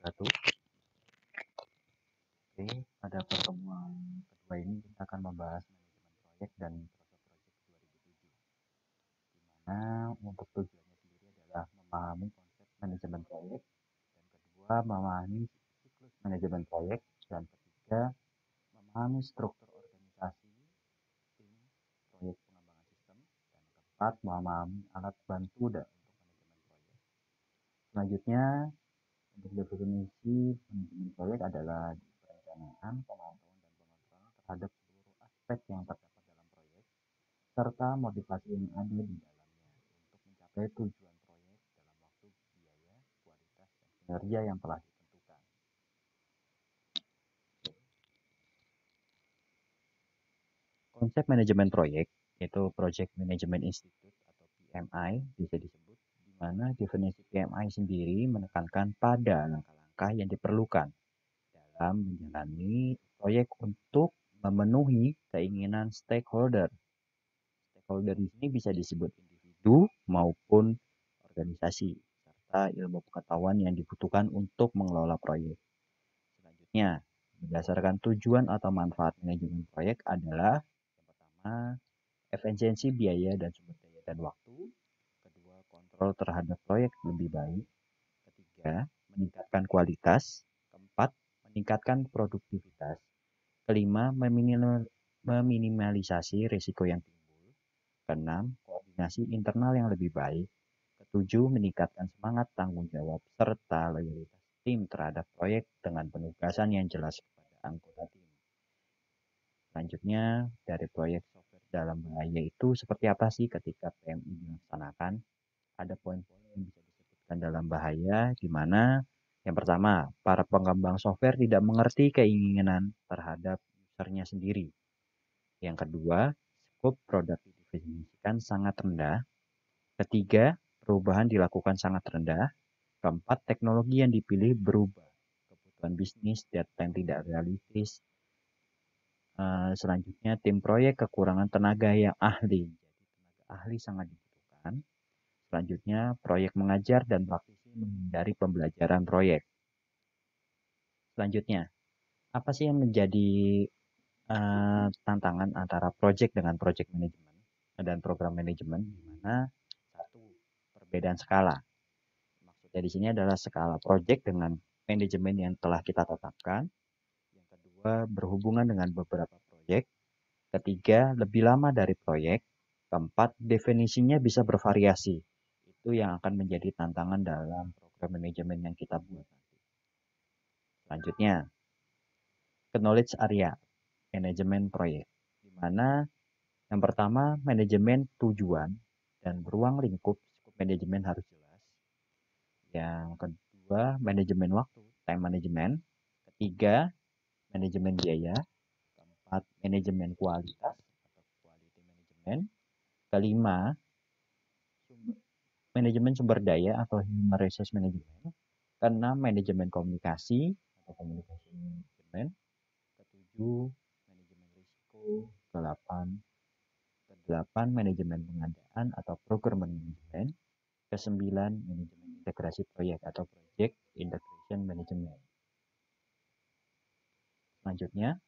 wabarakatuh. Oke, pada pertemuan kedua ini kita akan membahas manajemen proyek dan proses proyek 2007. Di mana untuk tujuannya sendiri adalah memahami konsep manajemen proyek, dan kedua memahami siklus manajemen proyek, dan ketiga memahami struktur organisasi tim proyek pengembangan sistem, dan keempat memahami alat bantu untuk manajemen proyek. Selanjutnya, untuk definisi manajemen proyek adalah perencanaan, pemantauan, dan pengontrolan terhadap seluruh aspek yang terdapat dalam proyek, serta motivasi yang ada di dalamnya untuk mencapai tujuan proyek dalam waktu, biaya, kualitas, dan kinerja yang telah ditentukan. Konsep manajemen proyek, yaitu Project Management Institute atau PMI bisa disebut, di mana definisi PMI sendiri menekankan pada langkah-langkah yang diperlukan dalam menjalani proyek untuk memenuhi keinginan stakeholder. Stakeholder di sini bisa disebut individu maupun organisasi, serta ilmu pengetahuan yang dibutuhkan untuk mengelola proyek. Selanjutnya, berdasarkan tujuan atau manfaat manajemen proyek adalah yang pertama, efisiensi biaya dan sumber daya dan waktu. Kedua, kontrol terhadap proyek lebih baik. Ketiga, meningkatkan kualitas. Keempat, meningkatkan produktivitas. Kelima, meminimalisasi risiko yang timbul. Keenam, koordinasi internal yang lebih baik. Ketujuh, meningkatkan semangat tanggung jawab serta loyalitas tim terhadap proyek dengan penugasan yang jelas kepada anggota tim. Selanjutnya, dari proyek software dalam bahaya itu seperti apa sih ketika PMI dilaksanakan? Ada poin-poin yang bisa disebutkan dalam bahaya, di mana yang pertama, para pengembang software tidak mengerti keinginan terhadap usernya sendiri. Yang kedua, skop produk didefinisikan sangat rendah. Ketiga, perubahan dilakukan sangat rendah. Keempat, teknologi yang dipilih berubah. Kebutuhan bisnis, deadline tidak realistis. Selanjutnya, tim proyek kekurangan tenaga yang ahli. Jadi, tenaga ahli sangat dibutuhkan. Selanjutnya, proyek mengajar dan praktisi menghindari pembelajaran proyek. Selanjutnya, apa sih yang menjadi tantangan antara project dengan project manajemen dan program manajemen, di mana satu, perbedaan skala. Maksudnya di sini adalah skala project dengan manajemen yang telah kita tetapkan. Yang kedua, berhubungan dengan beberapa proyek. Ketiga, lebih lama dari proyek. Keempat, definisinya bisa bervariasi. Itu yang akan menjadi tantangan dalam program manajemen yang kita buat nanti. Selanjutnya, knowledge area manajemen proyek, di mana yang pertama manajemen tujuan dan ruang lingkup skop manajemen harus jelas. Yang kedua manajemen waktu, time management. Ketiga manajemen biaya. Keempat manajemen kualitas atau quality management. Kelima manajemen sumber daya atau human resource management. Keenam manajemen komunikasi atau communication management. Ketujuh manajemen risiko. Kedelapan manajemen pengadaan atau procurement management. Kesembilan manajemen integrasi proyek atau project integration management. Selanjutnya,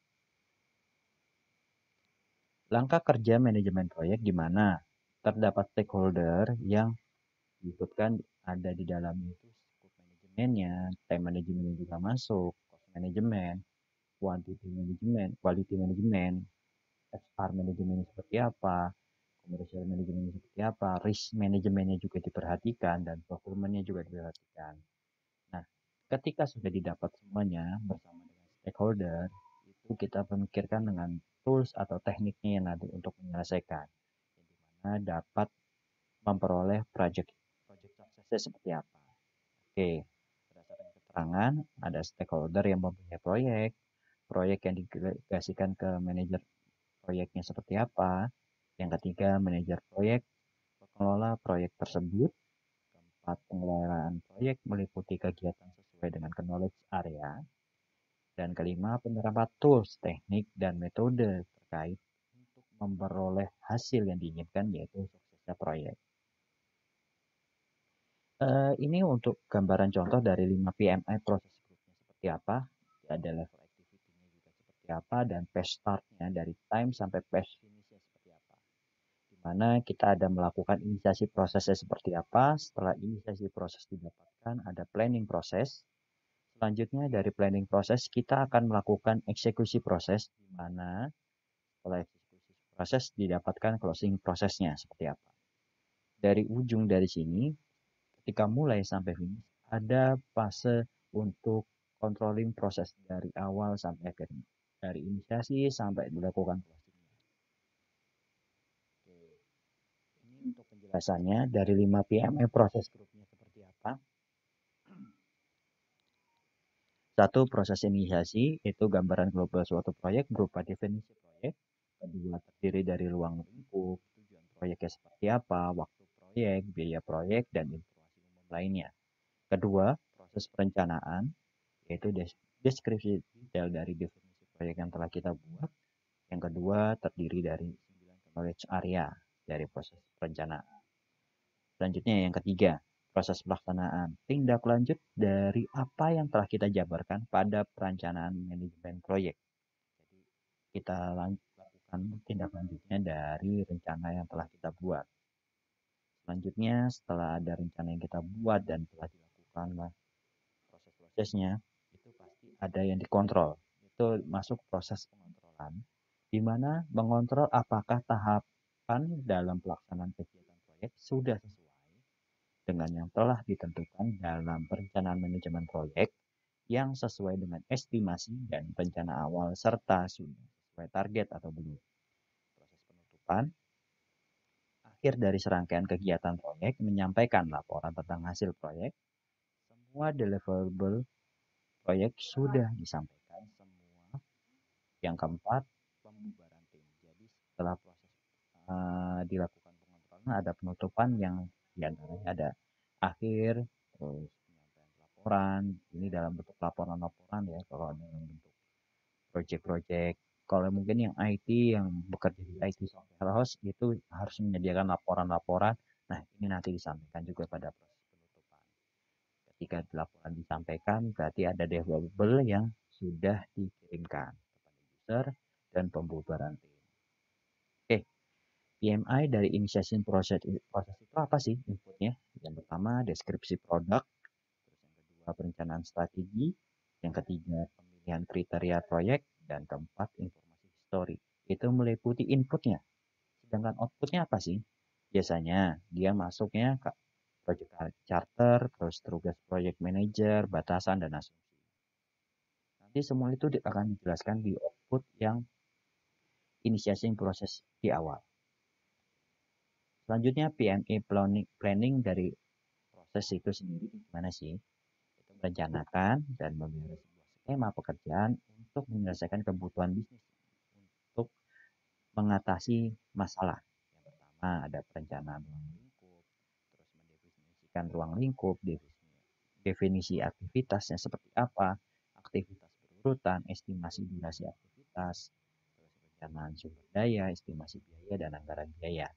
langkah kerja manajemen proyek di mana terdapat stakeholder yang disebutkan ada di dalamnya itu scope manajemennya, time manajemennya juga masuk, cost management, quality management, HR manajemennya seperti apa, commercial manajemennya seperti apa, risk manajemennya juga diperhatikan, dan procurementnya juga diperhatikan. Nah, ketika sudah didapat semuanya bersama dengan stakeholder, itu kita memikirkan dengan tools atau tekniknya yang nanti untuk menyelesaikan, di mana dapat memperoleh project suksesnya seperti apa. Oke, berdasarkan keterangan, ada stakeholder yang mempunyai proyek yang didelegasikan ke manajer proyeknya seperti apa. Yang ketiga, manajer proyek, pengelola proyek tersebut. Keempat, pengelolaan proyek meliputi kegiatan sesuai dengan knowledge area. Dan kelima, penerapan tools, teknik, dan metode terkait untuk memperoleh hasil yang diinginkan, yaitu suksesnya proyek. Ini untuk gambaran contoh dari 5 PMI proses seperti apa, ada level activity-nya juga seperti apa, dan page start-nya dari time sampai page finish-nya seperti apa. Di mana kita ada melakukan inisiasi prosesnya seperti apa, setelah inisiasi proses didapatkan, ada planning proses. Selanjutnya dari planning proses kita akan melakukan eksekusi proses, di mana setelah eksekusi proses didapatkan closing prosesnya seperti apa. Dari ujung dari sini, ketika mulai sampai finish, ada fase untuk controlling proses dari awal sampai akhir. Dari inisiasi sampai dilakukan closing. Ini untuk penjelasannya dari 5 PME proses grupnya seperti apa. Satu, proses inisiasi, itu gambaran global suatu proyek berupa definisi proyek. Kedua, terdiri dari ruang lingkup, tujuan proyeknya seperti apa, waktu proyek, biaya proyek, dan informasi umum lainnya. Kedua, proses perencanaan, yaitu deskripsi detail dari definisi proyek yang telah kita buat. Yang kedua, terdiri dari 9 knowledge area dari proses perencanaan. Selanjutnya yang ketiga, proses pelaksanaan. Tindak lanjut dari apa yang telah kita jabarkan pada perencanaan manajemen proyek. Jadi kita lakukan tindak lanjutnya dari rencana yang telah kita buat. Selanjutnya setelah ada rencana yang kita buat dan telah dilakukan proses-prosesnya, itu pasti ada yang dikontrol. Itu masuk proses pengontrolan, di mana mengontrol apakah tahapan dalam pelaksanaan kegiatan proyek sudah sesuai dengan yang telah ditentukan dalam perencanaan manajemen proyek yang sesuai dengan estimasi dan rencana awal serta sudah sesuai target atau belum. Proses penutupan, akhir dari serangkaian kegiatan proyek menyampaikan laporan tentang hasil proyek. Semua deliverable proyek sudah disampaikan semua. Yang keempat, pembubaran tim. Jadi setelah proses dilakukan pengontrolan ada penutupan yang diantaranya ada akhir, terus penyampaian laporan, ini dalam bentuk laporan-laporan ya, kalau dalam bentuk project-project. Kalau mungkin yang IT, yang bekerja di IT software house, itu harus menyediakan laporan-laporan. Nah, ini nanti disampaikan juga pada proses penutupan. Ketika laporan disampaikan, berarti ada deliverable yang sudah dikirimkan kepada user dan pembubaran tim. Oke, PMI dari initiation proses itu apa sih inputnya? Yang pertama, deskripsi produk. Terus yang kedua, perencanaan strategi. Yang ketiga, pemilihan kriteria proyek. Dan keempat, informasi histori. Itu meliputi inputnya. Sedangkan outputnya apa sih? Biasanya dia masuknya ke project charter, terus tugas project manager, batasan, dan asumsi. Nanti semua itu akan dijelaskan di output yang inisiasi proses di awal. Selanjutnya PME planning dari proses itu sendiri gimana sih? Itu merencanakan dan memilih sebuah skema pekerjaan untuk menyelesaikan kebutuhan bisnis untuk mengatasi masalah. Yang pertama ada perencanaan ruang lingkup, terus mendefinisikan ruang lingkup, definisi aktivitasnya seperti apa, aktivitas berurutan, estimasi durasi aktivitas, terus perencanaan sumber daya, estimasi biaya dan anggaran biaya.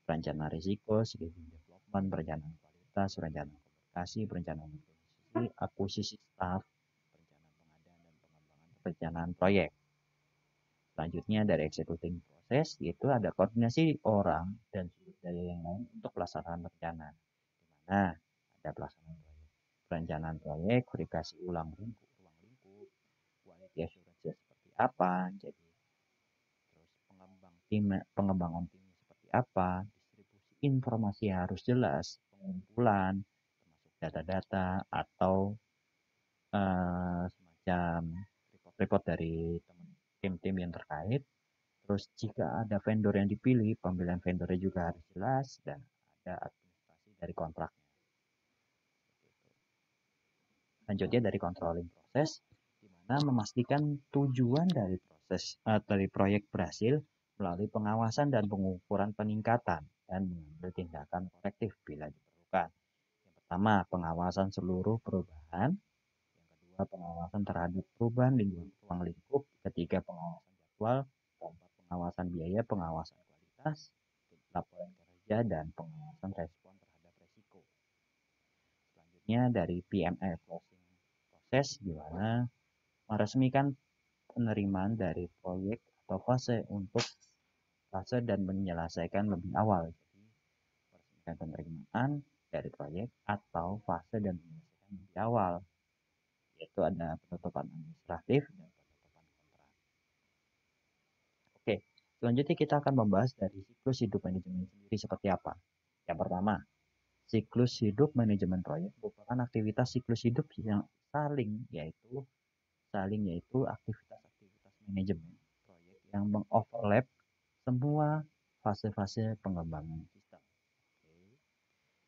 Perencanaan risiko, schedule development, perencanaan kualitas, perencanaan komunikasi, perencanaan akuisisi staff, perencanaan pengadaan dan pengembangan perencanaan proyek. Selanjutnya dari executing proses, itu ada koordinasi orang dan sumber daya yang lain untuk pelaksanaan rencana. Di mana ada pelaksanaan proyek, perencanaan proyek, verifikasi ulang lingkup, ruang lingkup, quality assurance seperti apa, jadi terus pengembangan timnya seperti apa, distribusi informasi harus jelas, pengumpulan, termasuk data-data atau semacam report-report dari tim-tim yang terkait. Terus jika ada vendor yang dipilih, pemilihan vendornya juga harus jelas dan ada administrasi dari kontraknya. Selanjutnya dari controlling proses, di mana memastikan tujuan dari proses dari proyek berhasil melalui pengawasan dan pengukuran peningkatan dan mengambil tindakan korektif bila diperlukan. Yang pertama, pengawasan seluruh perubahan. Yang kedua, pengawasan terhadap perubahan ruang lingkup. Ketiga, pengawasan jadwal. Keempat, pengawasan biaya, pengawasan kualitas, laporan kerja, dan pengawasan respon terhadap resiko. Selanjutnya dari PMI closing proses di mana meresmikan penerimaan dari proyek atau fase untuk fase dan menyelesaikan lebih awal. Jadi, meresmikan penerimaan dari proyek atau fase dan menyelesaikan lebih awal, yaitu ada penutupan administratif dan penutupan kontrak. Oke, selanjutnya kita akan membahas dari siklus hidup manajemen sendiri seperti apa. Yang pertama, siklus hidup manajemen proyek merupakan aktivitas siklus hidup yang yaitu aktivitas-aktivitas manajemen proyek yang mengoverlap semua fase-fase pengembangan sistem. Oke.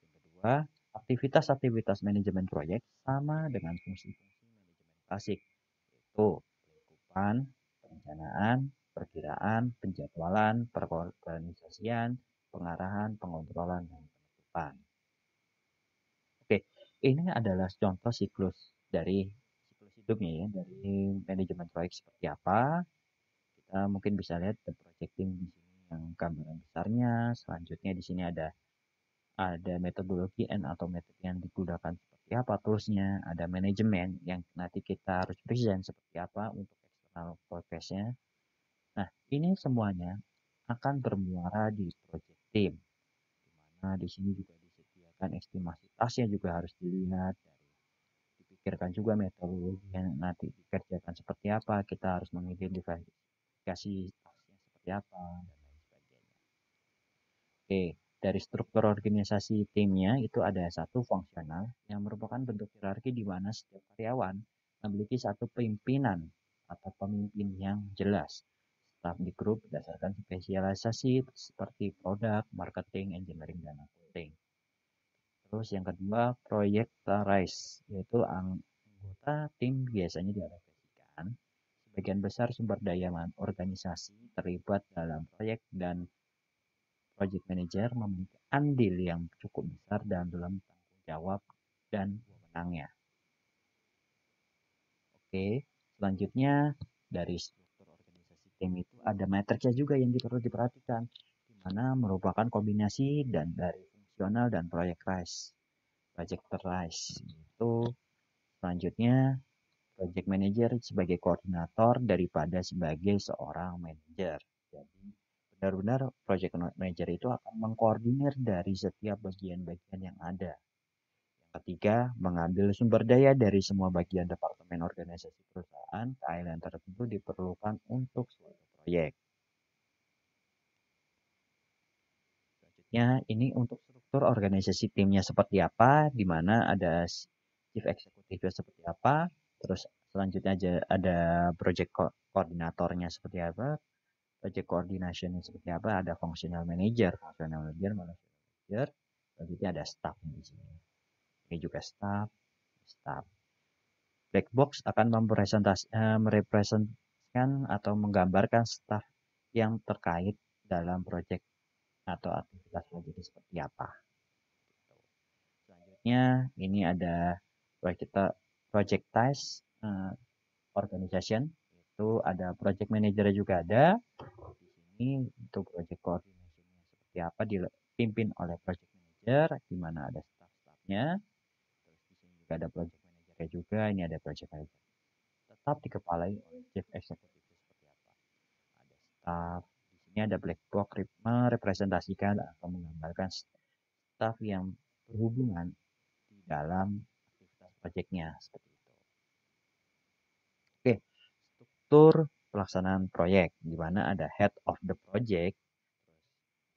Yang kedua, aktivitas-aktivitas manajemen proyek sama dengan fungsi-fungsi manajemen klasik, yaitu penyelundupan, perencanaan, perkiraan, penjadwalan, perorganisasian, pengarahan, pengontrolan, dan penutupan. Oke, ini adalah contoh siklus hidupnya ya, dari manajemen proyek seperti apa. Kita mungkin bisa lihat the projecting di sini yang gambaran besarnya. Selanjutnya di sini ada metodologi atau metode yang digunakan seperti apa toolsnya, ada manajemen yang nanti kita harus present seperti apa untuk external process-nya. Nah, ini semuanya akan bermuara di project team, di mana di sini juga disediakan estimasi tasnya juga harus dilihat, dipikirkan juga metodologi yang nanti dikerjakan seperti apa, kita harus mengidentifikasi tasnya seperti apa, dan lain sebagainya. Oke, dari struktur organisasi timnya itu ada satu fungsional yang merupakan bentuk hierarki di mana setiap karyawan memiliki satu pimpinan atau pemimpin yang jelas. Staf di grup berdasarkan spesialisasi seperti produk, marketing, engineering, dan accounting. Terus yang kedua, projectorize, yaitu anggota tim biasanya dialokasikan sebagian besar sumber daya organisasi terlibat dalam proyek dan project manager memiliki andil yang cukup besar dalam tanggung jawab dan wewenangnya. Oke, selanjutnya dari struktur organisasi tim itu ada matriksnya juga yang perlu diperhatikan, di mana merupakan kombinasi dan dari fungsional dan projectorize. Itu selanjutnya project manager sebagai koordinator daripada sebagai seorang manager. Jadi benar-benar project manager itu akan mengkoordinir dari setiap bagian-bagian yang ada. Yang ketiga, mengambil sumber daya dari semua bagian departemen organisasi perusahaan yang tertentu diperlukan untuk suatu proyek. Selanjutnya, ini untuk struktur organisasi timnya seperti apa, di mana ada chief executive seperti apa, terus selanjutnya ada project koordinatornya seperti apa, project coordination seperti apa, ada functional manager, manager, selanjutnya ada staff di sini. Ini juga staff. Black box akan merepresentasikan atau menggambarkan staff yang terkait dalam project atau aktivitas project seperti apa. Selanjutnya ini ada projectize organization, itu ada project manager juga ada. Di sini untuk project coordination seperti apa dipimpin oleh project manager, di mana ada staff-staffnya. Terus di sini juga ada project manager juga, ini ada project manager. Tetap dikepalai oleh chief executive seperti apa. Ada staff, di sini ada black box merepresentasikan atau menggambarkan staff yang berhubungan di dalam aktivitas proyeknya seperti itu. Oke, struktur pelaksanaan proyek di mana ada head of the project,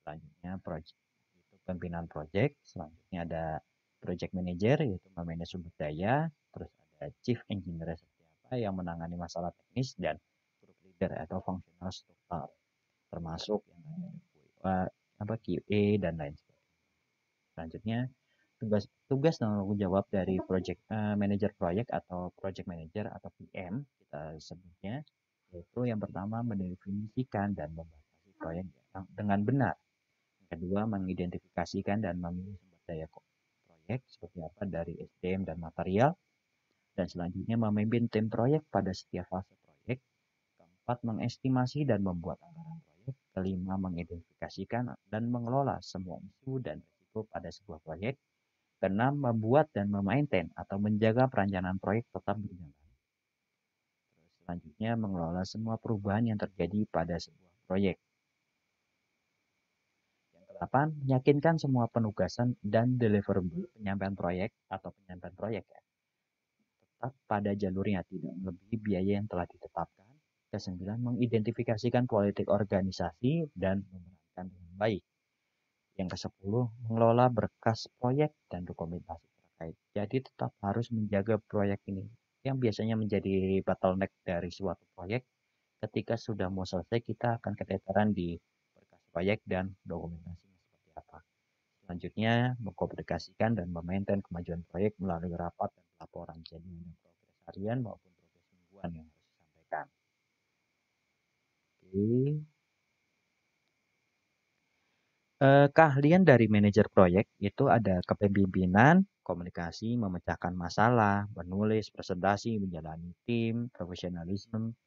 selanjutnya project itu pimpinan project, selanjutnya ada project manager yaitu memanage sumber daya, terus ada chief engineer seperti apa yang menangani masalah teknis, dan group leader atau functional struktur termasuk yang ada QA dan lain sebagainya. Selanjutnya tugas dan tanggung jawab dari project manager proyek atau project manager atau PM kita sebutnya, yaitu yang pertama mendefinisikan dan membatasi proyek dengan benar. Yang kedua, mengidentifikasikan dan memilih sumber daya proyek seperti apa dari SDM dan material. Dan selanjutnya memimpin tim proyek pada setiap fase proyek. Keempat, mengestimasi dan membuat anggaran proyek. Kelima, mengidentifikasikan dan mengelola semua isu dan risiko pada sebuah proyek. Keenam, membuat dan memaintain atau menjaga perencanaan proyek tetap berjalan. Terus selanjutnya, mengelola semua perubahan yang terjadi pada sebuah proyek. Yang ke-8, meyakinkan semua penugasan dan deliverable penyampaian proyek atau penyampaian proyek ya, tetap pada jalurnya, tidak melebihi biaya yang telah ditetapkan. Ke-9, mengidentifikasikan politik organisasi dan memerankan dengan baik. Yang ke-10, mengelola berkas proyek dan dokumentasi terkait. Jadi tetap harus menjaga proyek ini, yang biasanya menjadi bottleneck dari suatu proyek. Ketika sudah mau selesai, kita akan keteteran di berkas proyek dan dokumentasinya seperti apa. Selanjutnya, mengkomunikasikan dan memaintain kemajuan proyek melalui rapat dan laporan. Jadi ada progres harian maupun progres mingguan yang harus disampaikan. Oke. Keahlian dari manajer proyek itu ada kepemimpinan, komunikasi, memecahkan masalah, menulis, presentasi, menjalani tim, profesionalisme,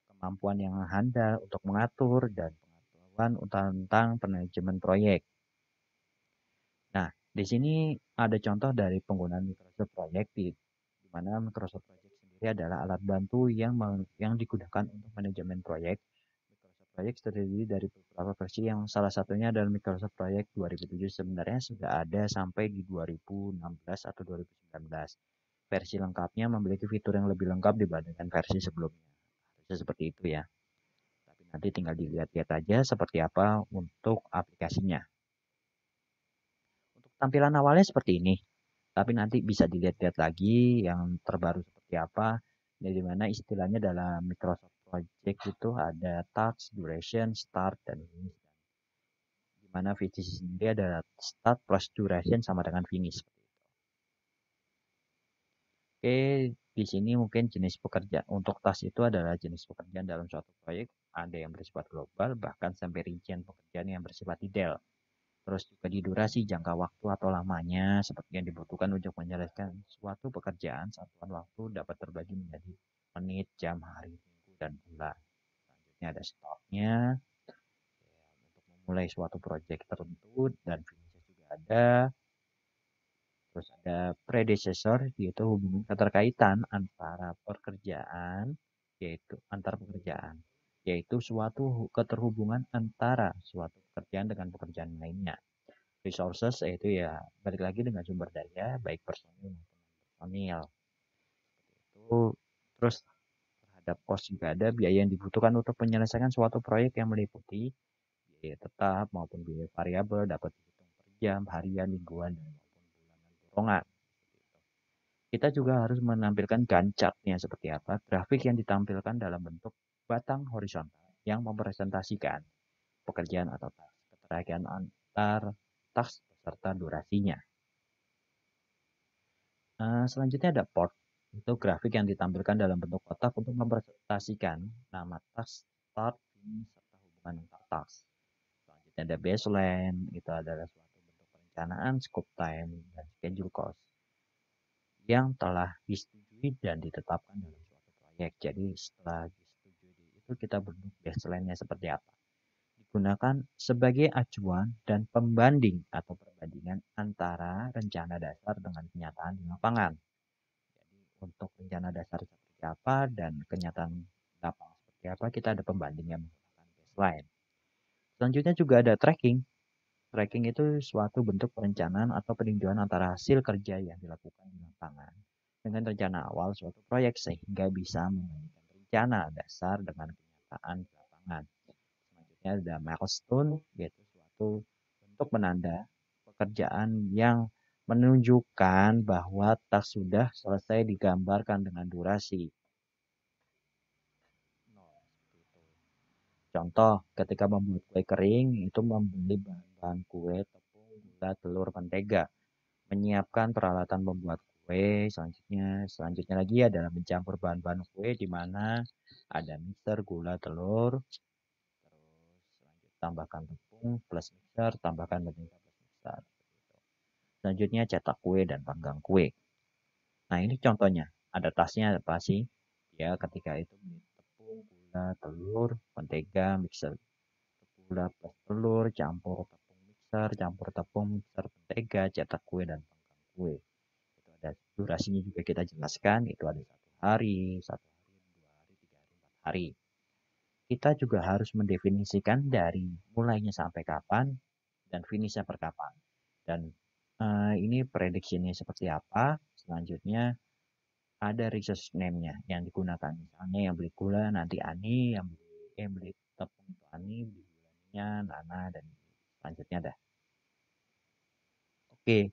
kemampuan yang handal untuk mengatur, dan pengetahuan tentang manajemen proyek. Nah, di sini ada contoh dari penggunaan Microsoft Project di mana Microsoft Project sendiri adalah alat bantu yang digunakan untuk manajemen proyek. Microsoft Project terdiri dari beberapa versi yang salah satunya adalah Microsoft Project 2007, sebenarnya sudah ada sampai di 2016 atau 2019. Versi lengkapnya memiliki fitur yang lebih lengkap dibandingkan versi sebelumnya. Harusnya seperti itu ya. Tapi nanti tinggal dilihat-lihat aja seperti apa untuk aplikasinya. Untuk tampilan awalnya seperti ini. Tapi nanti bisa dilihat-lihat lagi yang terbaru seperti apa. Dari mana istilahnya dalam Microsoft Project itu ada task, duration, start, dan finish. Di mana finish sendiri adalah start plus duration sama dengan finish. Oke, di sini mungkin jenis pekerjaan. Untuk task itu adalah jenis pekerjaan dalam suatu proyek. Ada yang bersifat global, bahkan sampai rincian pekerjaan yang bersifat detail. Terus juga di durasi, jangka waktu atau lamanya seperti yang dibutuhkan untuk menyelesaikan suatu pekerjaan. Satuan waktu dapat terbagi menjadi menit, jam, hari, minggu, dan bulan. Selanjutnya ada stopnya untuk memulai suatu proyek tertentu, dan finishnya juga ada. Terus ada predecessor, yaitu hubungan keterkaitan antara pekerjaan, yaitu suatu keterhubungan antara suatu pekerjaan dengan pekerjaan lainnya. Resources yaitu ya balik lagi dengan sumber daya baik personil maupun personil. Itu terus terhadap cost juga ada biaya yang dibutuhkan untuk menyelesaikan suatu proyek yang meliputi biaya tetap maupun biaya variabel dapat dihitung per jam, harian, mingguan, dan maupun bulanan dorongan. Kita juga harus menampilkan Gantt chart-nya seperti apa, grafik yang ditampilkan dalam bentuk batang horizontal yang mempresentasikan pekerjaan atau task, keterkaitan antar task beserta durasinya. Selanjutnya ada port, itu grafik yang ditampilkan dalam bentuk kotak untuk mempresentasikan nama task, start, finish, serta hubungan antar task. Selanjutnya ada baseline, itu adalah suatu bentuk perencanaan, scope time, dan schedule cost yang telah disetujui dan ditetapkan dalam suatu proyek. Jadi setelah disetujui itu kita bentuk baseline-nya seperti apa. Digunakan sebagai acuan dan pembanding atau perbandingan antara rencana dasar dengan kenyataan di lapangan. Jadi untuk rencana dasar seperti apa dan kenyataan lapangan seperti apa, kita ada pembandingnya menggunakan baseline. Selanjutnya juga ada tracking. Tracking itu suatu bentuk perencanaan atau peninjauan antara hasil kerja yang dilakukan di lapangan dengan rencana awal suatu proyek sehingga bisa membandingkan rencana dasar dengan kenyataan di lapangan. Selanjutnya ada milestone, yaitu suatu bentuk penanda pekerjaan yang menunjukkan bahwa task sudah selesai digambarkan dengan durasi. Contoh, ketika membuat kue kering, itu membeli bahan-bahan kue, tepung, gula, telur, mentega. Menyiapkan peralatan membuat kue, selanjutnya lagi adalah mencampur bahan-bahan kue di mana ada mixer, gula, telur, terus tambahkan tepung plus mixer, tambahkan mentega plus mixer. Selanjutnya cetak kue dan panggang kue. Nah ini contohnya, ada tasnya apa sih? Ya ketika itu tepung, gula, telur, mentega, mixer. Gula plus telur, campur tepung, mixer, mentega, cetak kue dan panggang giveaway. Itu ada durasinya juga kita jelaskan, itu ada 1 hari, 2 hari, 3 hari, 4 hari. Kita juga harus mendefinisikan dari mulainya sampai kapan dan finishnya per kapan. Dan ini prediksinya seperti apa. Selanjutnya ada resource name-nya yang digunakan. Misalnya yang beli gula nanti Ani, yang beli tepung itu Ani, beli gulanya Nana, dan selanjutnya dah. Oke,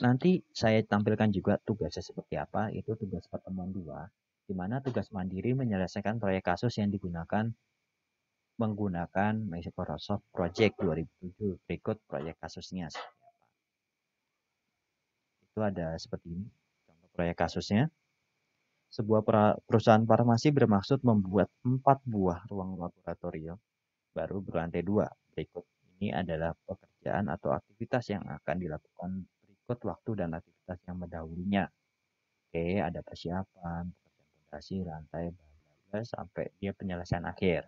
nanti saya tampilkan juga tugasnya seperti apa. Itu tugas pertemuan 2, di mana tugas mandiri menyelesaikan proyek kasus yang digunakan menggunakan Microsoft Project 2007. Berikut proyek kasusnya. Itu ada seperti ini, contoh proyek kasusnya. Sebuah perusahaan farmasi bermaksud membuat 4 buah ruang laboratorium baru berlantai 2. Berikut ini adalah pekerjaan atau aktivitas yang akan dilakukan berikut waktu dan aktivitas yang mendahulunya. Oke, ada persiapan, pekerjaan fondasi, lantai, bla bla bla, sampai dia penyelesaian akhir.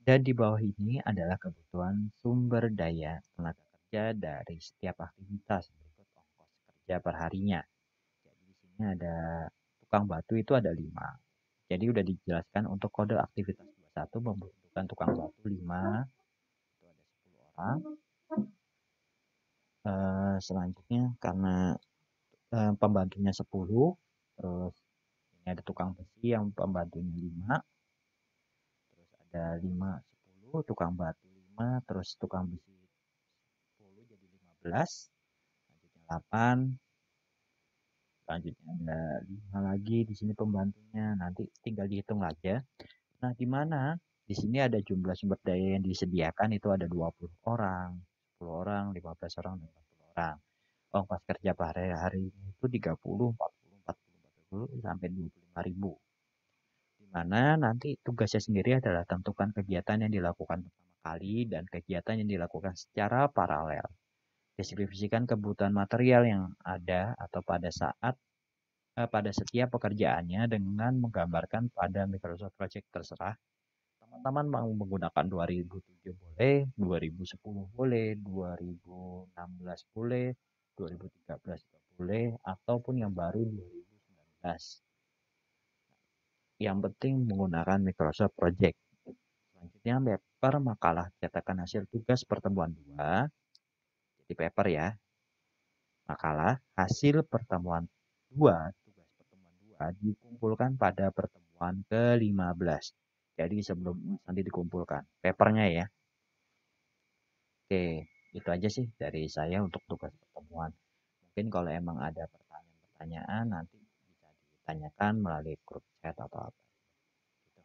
Dan di bawah ini adalah kebutuhan sumber daya tenaga kerja dari setiap aktivitas. Berikut ongkos kerja per harinya. Jadi di sini ada tukang batu itu ada 5. Jadi udah dijelaskan untuk kode aktivitas 21 membutuhkan tukang batu 5. Itu ada 10 orang. Selanjutnya karena pembantunya 10, terus ini ada tukang besi yang pembantunya 5. Terus ada 5, 10, tukang batu 5, terus tukang besi 10 jadi 15. Selanjutnya 8. Selanjutnya ada 5 lagi di sini pembantunya. Nanti tinggal dihitung aja. Nah, di mana di sini ada jumlah sumber daya yang disediakan itu ada 20 orang, 10 orang, 15 orang, dan 40 orang. Ongkos kerja per hari itu 30, 40, 40, 40 sampai 25.000. Di mana nanti tugasnya sendiri adalah tentukan kegiatan yang dilakukan pertama kali dan kegiatan yang dilakukan secara paralel. Deskripsikan kebutuhan material yang ada atau pada setiap pekerjaannya dengan menggambarkan pada Microsoft Project terserah. Teman-teman mau menggunakan 2007 boleh, 2010 boleh, 2016 boleh, 2013 juga boleh, ataupun yang baru 2019. Yang penting menggunakan Microsoft Project. Selanjutnya paper makalah cetakan hasil tugas pertemuan 2. Jadi paper ya. Makalah hasil pertemuan 2, tugas pertemuan 2 dikumpulkan pada pertemuan ke-15. Jadi sebelum nanti dikumpulkan papernya ya. Oke, itu aja sih dari saya untuk tugas pertemuan. Mungkin kalau emang ada pertanyaan-pertanyaan nanti bisa ditanyakan melalui grup chat atau apa. Gitu.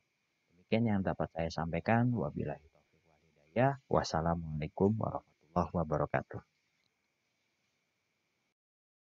Demikian yang dapat saya sampaikan. Wabillahi taufiq wal hidayah. Wassalamualaikum warahmatullahi wabarakatuh.